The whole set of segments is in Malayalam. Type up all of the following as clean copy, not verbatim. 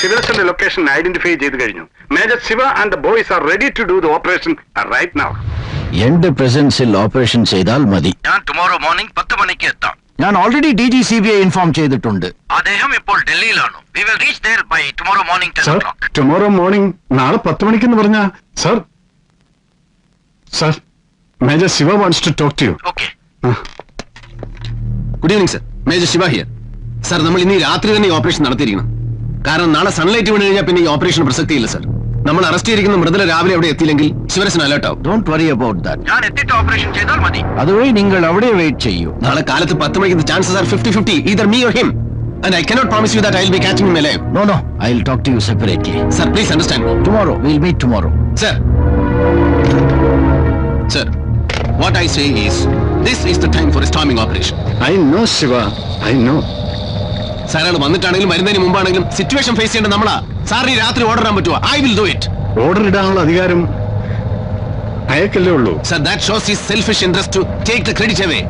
Siva's location identified ചെയ്തു കഴിഞ്ഞു. Major Siva and the boys are ready to do the operation right now. എന്റെ പ്രസൻസിൽ ഓപ്പറേഷൻ ചെയ്താൽ മതി. ഞാൻ tomorrow morning 10 മണിക്ക് എത്താം. ഞാൻ ഓൾറെഡി DGCBയെ ഇൻഫോം ചെയ്തിട്ടുണ്ട്. അദ്ദേഹം ഇപ്പോൾ ഡൽഹിയിലാണ്. We will reach there by tomorrow morning 10 o'clock. Tomorrow morning നാളെ 10 മണിക്കെന്ന് പറഞ്ഞാ sir. Major Siva wants to talk to you. Okay. Good evening, sir. Major Shiva here. Sir, നമ്മൾ ഇനി രാത്രി തന്നെ ഈ ഓപ്പറേഷൻ നടത്തിയിരിക്കണം. കാരണം നാളെ സൺലൈറ്റ് വീണ് കഴിഞ്ഞാൽ പിന്നെ ഈ ഓപ്പറേഷൻ പ്രസക്തിയില്ല സർ. നമ്മൾ അറസ്റ്റ് ചെയ്തിരിക്കുന്ന മൃതല രാവിലെ അവിടെ എത്തിയില്ലെങ്കിൽ ശിവരസൻ അലേർട്ട് ആവും. Don't worry about that. ഞാൻ എത്തിയിട്ട് ഓപ്പറേഷൻ ചെയ്താൽ മതി. അതുവഴി നിങ്ങൾ അവിടെ വെയിറ്റ് ചെയ്യൂ. നാളെ കാലത്ത് 10 മണിക്ക് chances are 50-50, either me or him. And I cannot promise you that I will be catching him alive. No, I will talk to you separately. Sir, please understand me. Tomorrow, we will meet tomorrow. Sir, what I say is, this is the time for a storming operation. I know Shiva, I know. സാറാണ് വന്നിട്ടാണെങ്കിലും വരുന്നതിന് മുമ്പാണെങ്കിലും സിറ്റുവേഷൻ ഫേസ് ചെയ്യേണ്ട നമ്മളാ. സാറിന് രാത്രി ഓർഡർ ഇടാൻ പറ്റുമോ? I will do it. Order ഇടാനുള്ള അധികാരം അയക്കല്ലേ ഉള്ളൂ. Sir, that shows his selfish interest to take the credit away.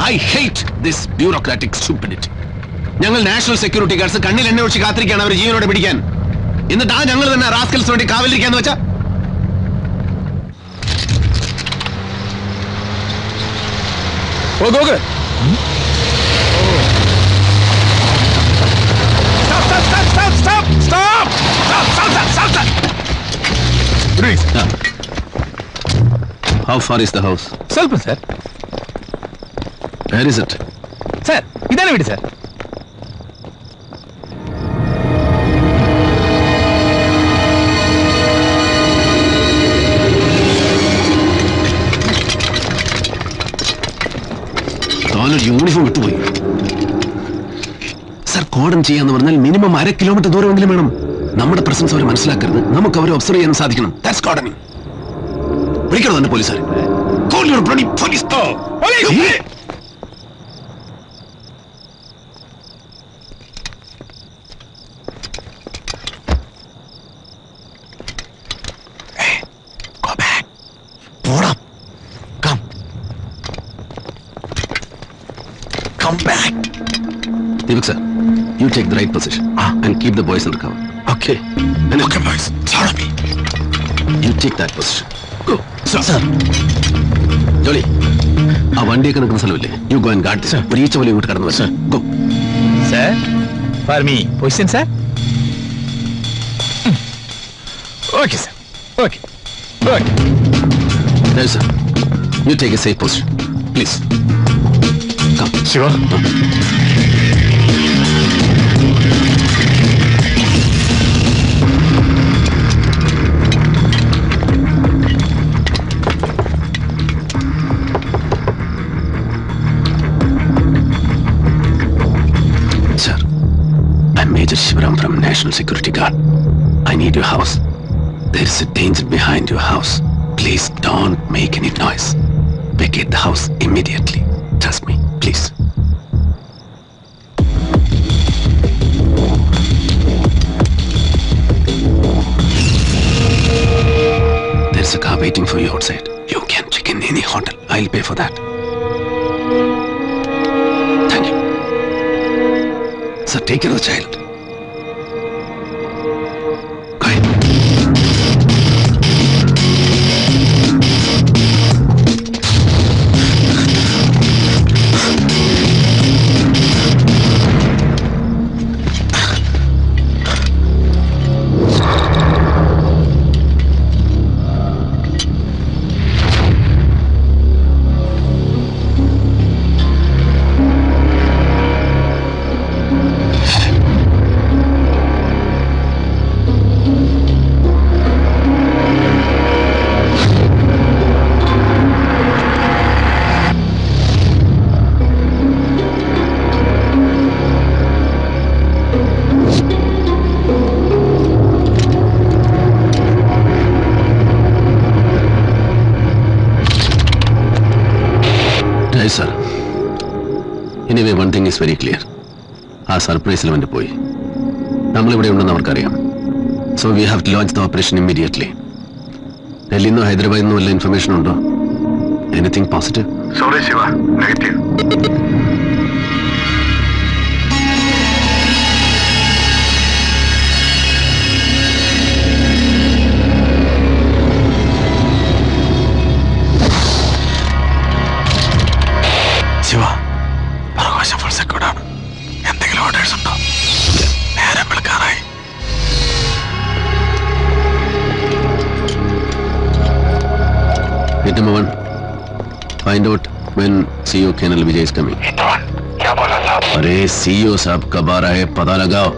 I hate this bureaucratic stupidity. ഞങ്ങൾ നാഷണൽ സെക്യൂരിറ്റി ഗാർഡ്സ് കണ്ണിൽ എണ്ണ ഒഴിച്ച് കാത്തിരിക്കുകയാണ് അവർ ജീവനോടെ പിടിക്കാൻ. എന്നിട്ട് ഞങ്ങൾ തന്നെ റാസ്കൽസ് വേണ്ടി കാവലിരിക്കാന്ന് വെച്ചാ നോക്ക്. How far is the house? ಸ್ವಲ್ಪ sir. Where is it? Sir, ಇದನ್ನೇ ಬಿಡಿ sir. യൂണിഫോം വിട്ടുപോയി. സർ, കോഡൻ ചെയ്യാന്ന് പറഞ്ഞാൽ മിനിമം 1/2 കിലോമീറ്റർ ദൂരമെങ്കിലും വേണം. നമ്മുടെ പ്രസൻസ് അവരെ മനസ്സിലാക്കരുത്, നമുക്ക് അവരെ ഒബ്സർവ് ചെയ്യാൻ സാധിക്കണം. ദാറ്റ്സ് കോഡനിങ്. വിളിക്കണം തന്നെ പോലീസുകാരെ. Call your bloody police. Go back. Pull up. Come back. Deepak sir, you take the right position and keep the boys under cover. Okay. Okay, boys. Follow me. You take that position. Go. Sir. Jolly. ആ വണ്ടിയൊക്കെ നിൽക്കുന്ന സ്ഥലമില്ലേ? You go and guard this. ഒരു ഈച്ച പോലെ ഇങ്ങോട്ട് കടന്നു വരും. Sir, go. Sir, for me, position sir. Okay sir. Okay. There sir. You take a safe position. Please. Come. Shiva. Sir, I'm Major Shivaram from National Security Guard. I need your house. There is a danger behind your house. Please don't make any noise. Vacate the house immediately. Trust me, please. There's a car waiting for you outside. You can check in any hotel. I'll pay for that. Thank you. Sir, take care of the child. Go ahead. Sir. Anyway, one thing is very clear. ആ സർപ്രൈസിൽ അവൻ്റെ പോയി. നമ്മളിവിടെ ഉണ്ടെന്ന് അവർക്കറിയാം. So we have to launch the operation immediately. ഡൽഹിയിൽ നിന്നോ ഹൈദരാബാദിൽ നിന്നോ വല്ല ഇൻഫർമേഷൻ ഉണ്ടോ? Anything positive? Sorry Shiva, negative. Number 1, find out when CEO Colonel Vijay is coming. क्या बोला साहब? अरे CEO साहब कब आ रहा है पता लगाओ.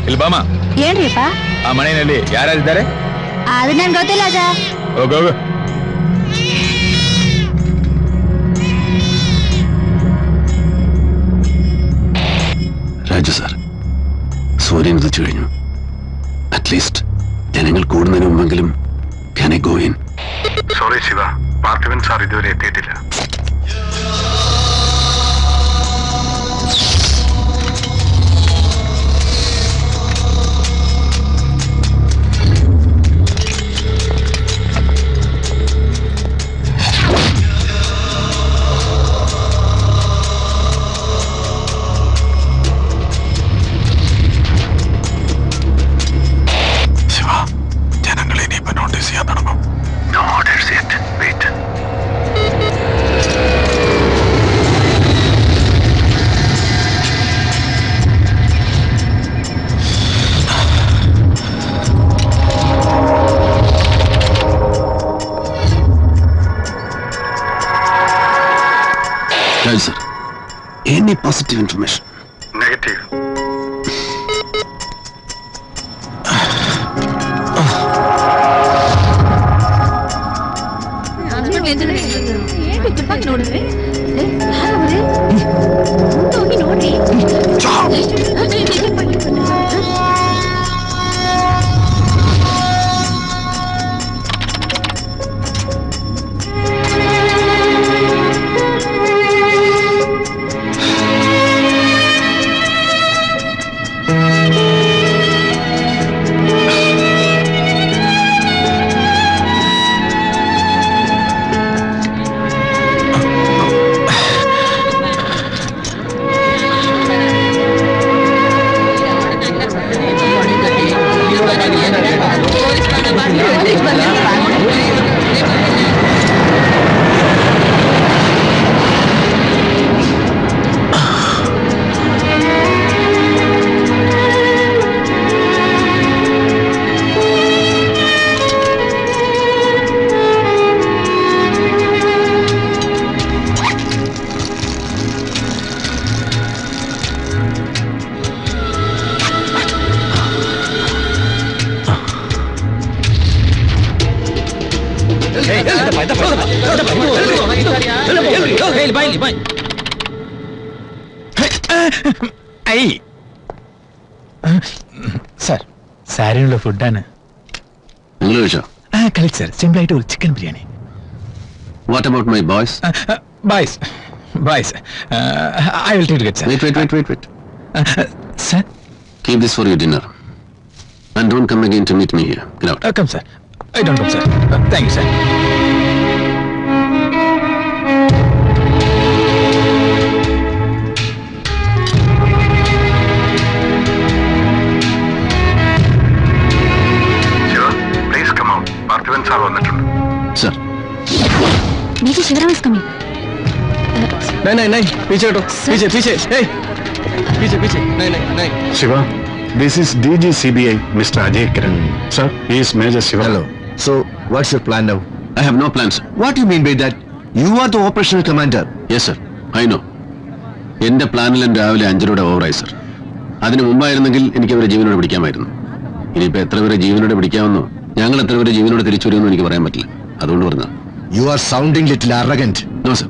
ಇಲ್ಲಿ ಬಾಮ. ಏನ್ರಿಪ್ಪ? ಆ ಮನೆಯಲ್ಲಿ ಯಾರಿದ್ದಾರೆ? ಅದು ನನ್ಗೆ ಗೊತ್ತಿಲ್ಲ ಸರ್. ಹೋಗು. രാജു സാർ, സൂര്യൻ ഉദിച്ചു കഴിഞ്ഞു. അറ്റ്ലീസ്റ്റ് ജനങ്ങൾ കൂടുന്നതിന് മുമ്പെങ്കിലും can I go in? Sorry Shiva, Parthivan sir ഇതുവരെ എത്തിയിട്ടില്ല. Raj sir, any positive information? Negative. Sir, സാരിയുള്ള ഫുഡാണ്. നിങ്ങൾ കഴിച്ചോ? കളിച്ച് സർ, സിമ്പിൾ ആയിട്ട് ഒരു chicken biryani. What about my boys? Boys, I will take it, sir. Wait. Sir? Keep this for your dinner. And don't come again to meet me here. Get out. Come, sir. I don't come, sir. Thank you, sir. Shiva, please come out. Parthivan sir വന്നിട്ടുണ്ട്. Sir. Major Shivaram is coming. नहीं पीछे हटो, पीछे नहीं. Shiva, this is DG CBI, Mr. Ajay Kiran. Sir, he is Major Shiva. Hello. So, what's your plan now? I have no plans, sir. What do you mean by that? You are the operational commander. Yes, sir. I know. എന്റെ പ്ലാനിലും രാവിലെ 5 ഓവറായി സർ. അതിന് മുമ്പായിരുന്നെങ്കിൽ എനിക്ക് അവരെ ജീവനോടെ പിടിക്കാമായിരുന്നു. ഇനിയിപ്പോ എത്ര പേരെ ജീവനോടെ പിടിക്കാമെന്നോ ഞങ്ങൾ എത്ര പേരെ ജീവനോടെ തിരിച്ചു വരുമെന്നോ എനിക്ക് പറയാൻ പറ്റില്ല. അതുകൊണ്ട് പറഞ്ഞാ. You are sounding little arrogant. No, sir.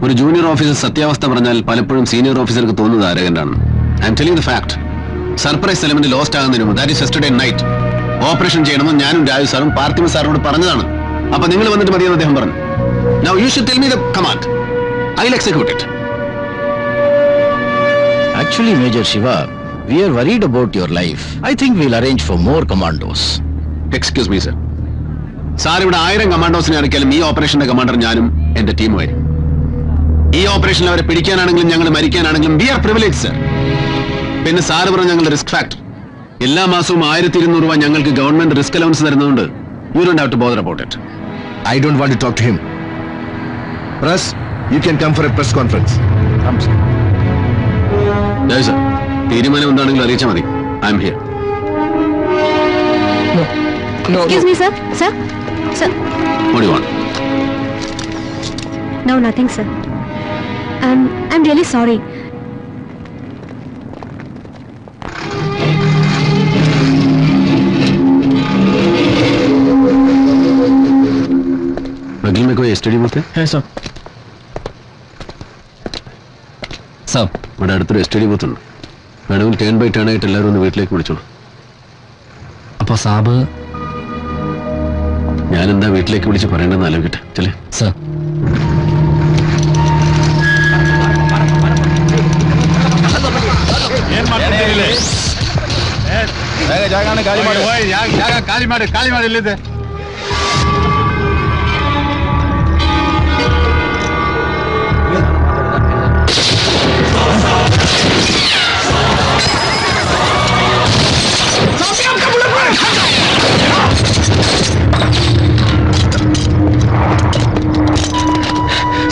ഒരു ജൂനിയർ ഓഫീസർ സത്യാവസ്ഥ പറഞ്ഞാൽ പലപ്പോഴും സീനിയർ ഓഫീസർക്ക് തോന്നുന്നത് ആരകണ്ടാണ്. I'm telling the fact. Surprise element lost ആകുന്നതിന് മുമ്പ്, that is yesterday night, operation ചെയ്യണമെന്ന് ഞാനും രാജു സാറും പാർത്ഥിവ സാറിനോട് പറഞ്ഞതാണ്. അപ്പൊ നിങ്ങൾ വന്നിട്ട് മതിയെന്ന് അദ്ദേഹം പറഞ്ഞു. Now you should tell me the command. I'll execute it. Actually, Major Shiva, we are worried about your life. I think we'll arrange for more commandos. Excuse me, sir. Sir ഇവിടെ 1000 കമാൻഡോസിനെ ഇറക്കിയാലും ഈ ഓപ്പറേഷന്റെ കമാൻഡർ ഞാനും എന്റെ ടീമുമായിരിക്കും. ഈ ഓപ്പറേഷനിൽ അവരെ പിടിക്കാനാണെങ്കിലും ഞങ്ങൾ മരിക്കാനാണെങ്കിലും വി ആർ പ്രിവിലേജ്, സർ. പിന്നെ സാറ് പറഞ്ഞ ഞങ്ങളുടെ റിസ്ക് ഫാക്ടർ എല്ലാ മാസവും 1200 രൂപ ഞങ്ങൾക്ക് ഗവൺമെന്റ് റിസ്ക് അലവൻസ് തരുന്നതുകൊണ്ട് you don't have to bother about it. I don't want to talk to him. Press, you can come for a press conference. Come, sir. Sir, തീരുമാനം എന്താണെങ്കിലും അറിയിച്ചാൽ മതി. I am here. Excuse me, sir. Sir? Sir? What do you want? No, nothing, sir. I'm really sorry. बगल में कोई एसटीडी बूथ है सर സർ ഇവിടെ അടുത്തൊരു എസ്ടിഡി ബൂത്ത് ഉണ്ട്. വേണമെങ്കിൽ ടേൺ ബൈ ടേൺ ആയിട്ട് എല്ലാവരും ഒന്ന് വീട്ടിലേക്ക് വിളിച്ചോളൂ. അപ്പോൾ സാബ് ഞാനെന്താ വീട്ടിലേക്ക് വിളിച്ച് പറയേണ്ടതെന്ന് ആലോചിക്കട്ടെ. ചെല്ലേ സർ. ಖಾಲಿ ಮಾಡಿ ಇಲ್ಲಿದೆ.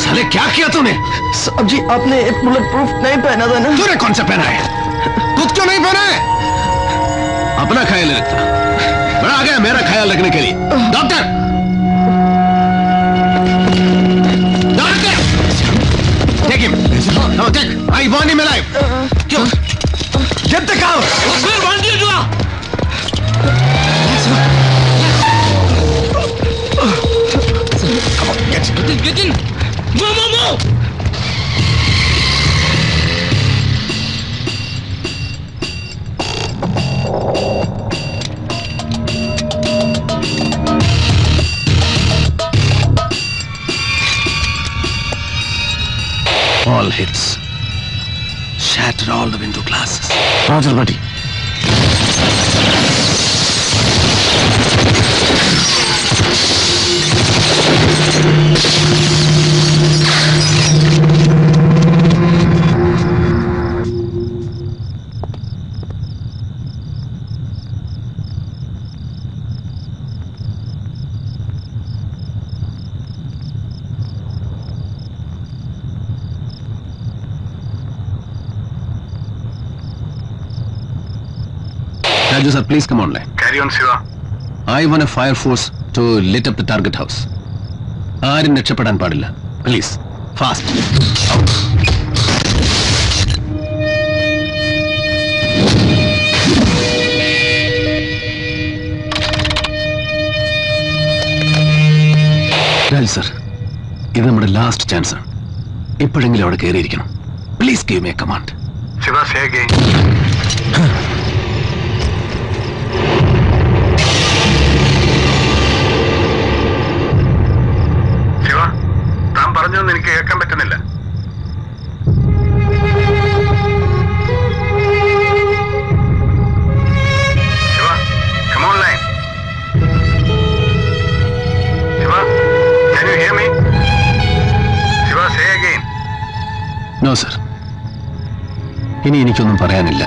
साले क्या किया तूने? साहब जी, आपने बुलेट प्रूफ नहीं पहना था ना? तूने कौन सा पहना है? खुद क्यों नहीं पहना है? अपना ख्याल रखता. बड़ा आ गया मेरा ख्याल रखने के लिए. Doctor, doctor, take him. No, take. I want him alive. क्यों? Get the cow. Where want you to go? Come on, get in. Move. All hits. Shatter all the window glasses. Roger, buddy. Raju sir, please come online. Carry on, Shiva. I want a fire force to lit up the target house. ആരും രക്ഷപ്പെടാൻ പാടില്ല. Please, fast. രാജു സർ, ഇത് നമ്മുടെ ലാസ്റ്റ് ചാൻസ് ആണ്. ഇപ്പോഴെങ്കിലും അവിടെ കയറിയിരിക്കണം. Please give me a command. Shiva, say again. Shiva, താൻ പറഞ്ഞൊന്നും എനിക്ക് കേൾക്കാൻ പറ്റുന്നില്ല. Shiva, come online. Shiva, can you hear me? Shiva, say again. No sir, ഇനി എനിക്കൊന്നും പറയാനില്ല.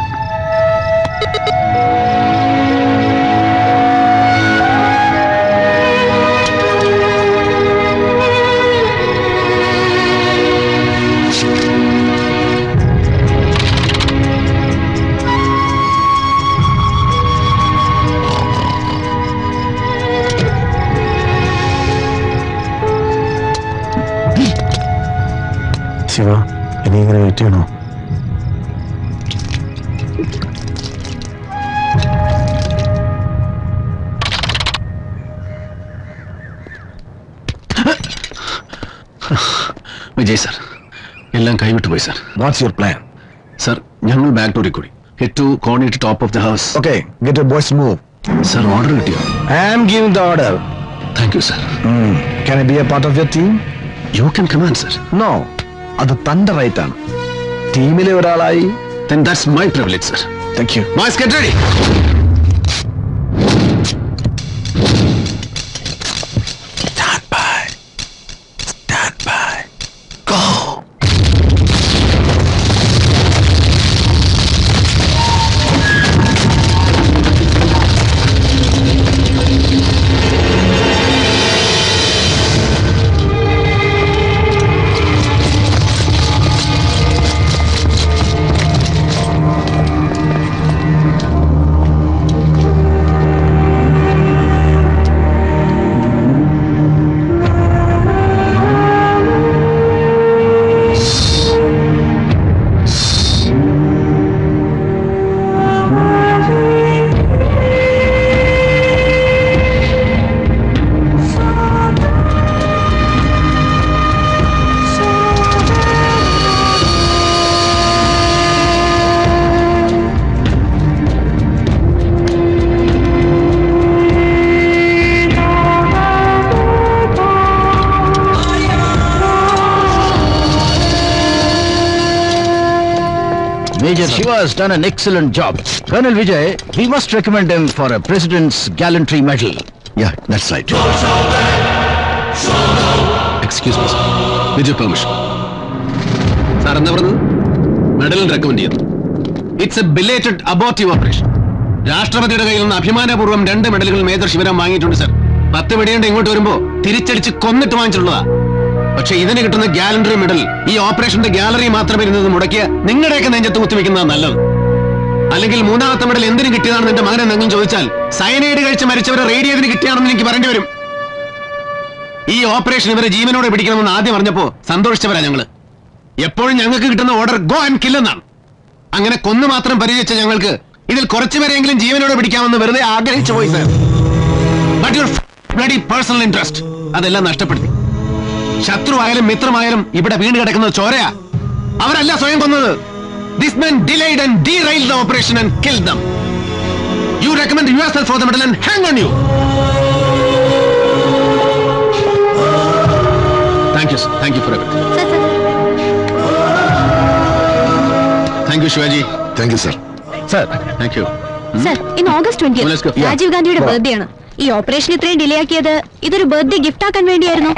ശിവ, ഇനി ഇങ്ങനെ വെയിറ്റ് ചെയ്യണോ? വിജയ് സർ, എല്ലാം കൈവിട്ടു പോയി sir. What's your plan? Sir, ഞങ്ങൾ ബാക്ക് ഡോറിൽ കൂടി hit to corner top of the house. Okay, get your boys to move. Sir, order കിട്ടിയോ? I am giving the order. Thank you sir. Can I be a part of your team? You can command sir. No, അത് തന്റെ റൈറ്റ് ആണ്. ടീമിലെ ഒരാളായി. Then that's my privilege, sir. Thank you. Boys, get ready. Stand by. Stand by. Go. Major Shiva has done an excellent job. Colonel Vijay, we must recommend him for a President's Gallantry Medal. Yeah, that's right. Excuse me sir, with your permission. Sir എന്താ പറഞ്ഞത്? മെഡൽ റെക്കമെൻഡ് ചെയ്യുന്നു. It's A belated abortive operation. രാഷ്ട്രപതിയുടെ കയ്യിൽ നിന്ന് അഭിമാനപൂർവ്വം 2 മെഡലുകൾ മേജർ ശിവരാം വാങ്ങിയിട്ടുണ്ട് സർ. 10 വെടിയുണ്ട് ഇങ്ങോട്ട് വരുമ്പോ തിരിച്ചടിച്ച് കൊന്നിട്ട് വാങ്ങിച്ചിട്ടുള്ളതാ. പക്ഷെ ഇതിന് കിട്ടുന്ന ഗാലണ്ടറി മെഡൽ ഈ ഓപ്പറേഷന്റെ ഗാലറി മാത്രം ഇരുന്നത് മുടക്കിയ നിങ്ങളുടെയൊക്കെ നെഞ്ചത്ത് കുത്തിവെക്കുന്നതാണ് നല്ലത്. അല്ലെങ്കിൽ 3ാമത്തെ മെഡൽ എന്തിനു കിട്ടിയതാണെന്ന് എന്റെ മകൻ എന്തെങ്കിലും ചോദിച്ചാൽ സയനൈഡ് കഴിച്ച് മരിച്ചവരെ റേഡിയതിന് കിട്ടിയാണെന്ന് എനിക്ക് പറയേണ്ടി വരും. ഈ ഓപ്പറേഷൻ ഇവരെ ജീവനോടെ പിടിക്കണമെന്ന് ആദ്യം പറഞ്ഞപ്പോ സന്തോഷിച്ചവരാ ഞങ്ങള്. എപ്പോഴും ഞങ്ങൾക്ക് കിട്ടുന്ന ഓർഡർ ഗോ ആൻഡ് കിൽ എന്നാണ്. അങ്ങനെ കൊന്നു മാത്രം പരിചയിച്ച ഞങ്ങൾക്ക് ഇതിൽ കുറച്ചുപേരെങ്കിലും ജീവനോടെ പിടിക്കാമെന്ന് വെറുതെ ആഗ്രഹിച്ചു പോയി sir. But your bloody personal interest അതെല്ലാം നഷ്ടപ്പെടുത്തി. ശത്രുവായാലും മിത്രമായാലും ഇവിടെ വീണ് കിടക്കുന്നത് ചോരയാ. അവരല്ല സ്വയം കൊന്നത്. This men delayed and derailed the operation and killed them. You recommend yourself for the medal and hang on you. Thank you, sir. Thank you for everything. Thank you, Shivaji. Thank you, sir. Sir, Thank you. Sir, ഇന്ന് August 20th Let's go. Rajiv ഗാന്ധിയുടെ ബർത്ത്ഡേ ആണ്. ഈ ഓപ്പറേഷൻ ഇത്രയും ഡിലേ ആക്കിയത് ഇതൊരു ബർത്ത്ഡേ ഗിഫ്റ്റ് ആക്കാൻ വേണ്ടിയായിരുന്നു.